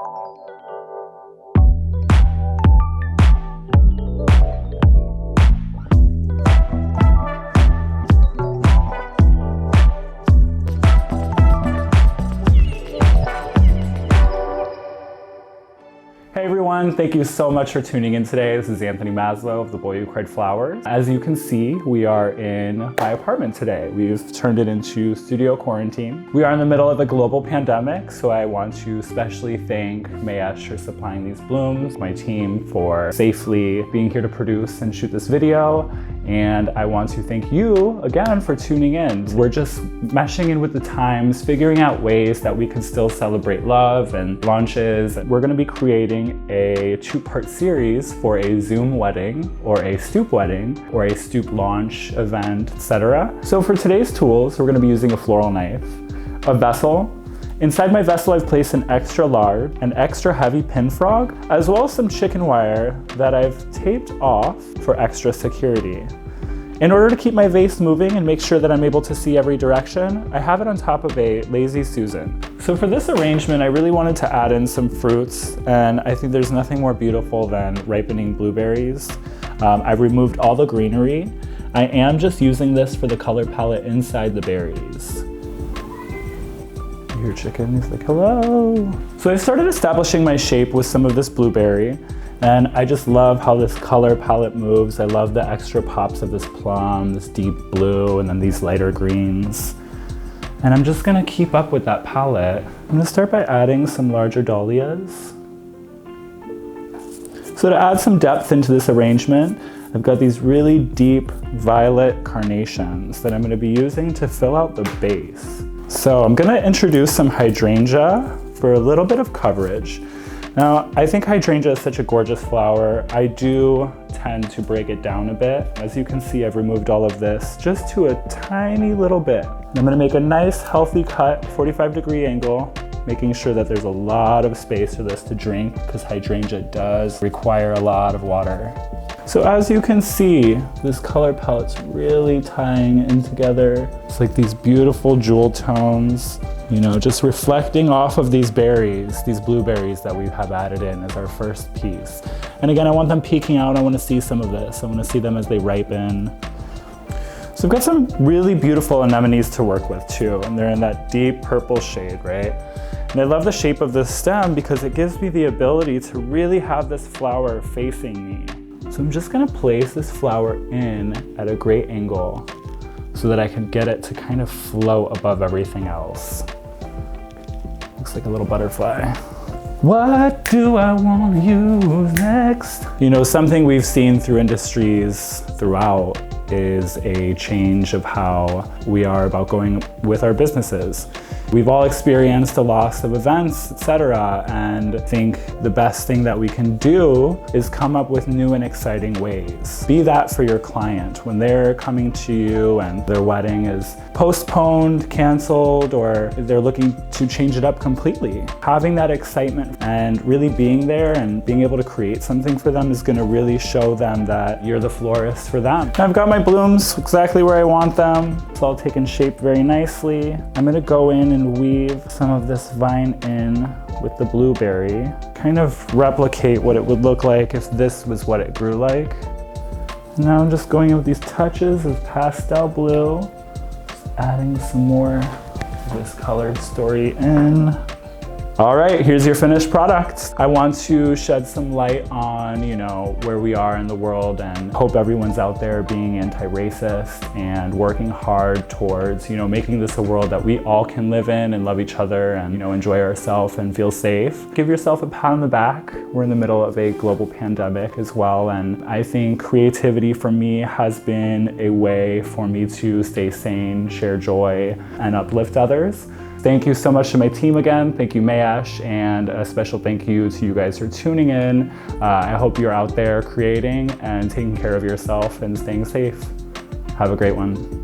Hey everyone, thank you so much for tuning in today. This is Anthony Maslow of The Boy Who Cried Flowers. As you can see, we are in my apartment today. We've turned it into studio quarantine. We are in the middle of a global pandemic, so I want to especially thank Mayesh for supplying these blooms, my team for safely being here to produce and shoot this video, and I want to thank you again for tuning in. We're just meshing in with the times, figuring out ways that we can still celebrate love and launches. We're gonna be creating a two-part series for a Zoom wedding or a stoop wedding or a stoop launch event, etc. So for today's tools, we're gonna be using a floral knife, a vessel. Inside my vessel, I've placed an extra large and extra heavy pin frog, as well as some chicken wire that I've taped off for extra security. In order to keep my vase moving and make sure that I'm able to see every direction, I have it on top of a Lazy Susan. So for this arrangement, I really wanted to add in some fruits, and I think there's nothing more beautiful than ripening blueberries. I've removed all the greenery. I am just using this for the color palette inside the berries. Your chicken is like, hello. So I started establishing my shape with some of this blueberry, and I just love how this color palette moves. I love the extra pops of this plum, this deep blue, and then these lighter greens. And I'm just gonna keep up with that palette. I'm gonna start by adding some larger dahlias. So to add some depth into this arrangement, I've got these really deep violet carnations that I'm gonna be using to fill out the base. So I'm gonna introduce some hydrangea for a little bit of coverage. Now, I think hydrangea is such a gorgeous flower. I do tend to break it down a bit. As you can see, I've removed all of this just to a tiny little bit. And I'm gonna make a nice healthy cut, 45-degree angle, making sure that there's a lot of space for this to drink because hydrangea does require a lot of water. So as you can see, this color palette's really tying in together. It's like these beautiful jewel tones, you know, just reflecting off of these berries, these blueberries that we have added in as our first piece. And again, I want them peeking out. I want to see some of this. I want to see them as they ripen. So I've got some really beautiful anemones to work with too, and they're in that deep purple shade, right? And I love the shape of this stem because it gives me the ability to really have this flower facing me. So I'm just gonna place this flower in at a great angle so that I can get it to kind of float above everything else. Looks like a little butterfly. What do I want to use next? You know, something we've seen through industries throughout is a change of how we are about going with our businesses. We've all experienced the loss of events, etc., and I think the best thing that we can do is come up with new and exciting ways. Be that for your client when they're coming to you and their wedding is postponed, canceled, or they're looking to change it up completely. Having that excitement and really being there and being able to create something for them is going to really show them that you're the florist for them. And I've got my blooms exactly where I want them. It's all taken shape very nicely. I'm going to go in and weave some of this vine in with the blueberry, kind of replicate what it would look like if this was what it grew like. Now I'm just going in with these touches of pastel blue, just adding some more of this colored story in. All right, here's your finished product. I want to shed some light on, you know, where we are in the world and hope everyone's out there being anti-racist and working hard towards, you know, making this a world that we all can live in and love each other and, you know, enjoy ourselves and feel safe. Give yourself a pat on the back. We're in the middle of a global pandemic as well, and I think creativity for me has been a way for me to stay sane, share joy, and uplift others. Thank you so much to my team again. Thank you, Mayesh, and a special thank you to you guys for tuning in. I hope you're out there creating and taking care of yourself and staying safe. Have a great one.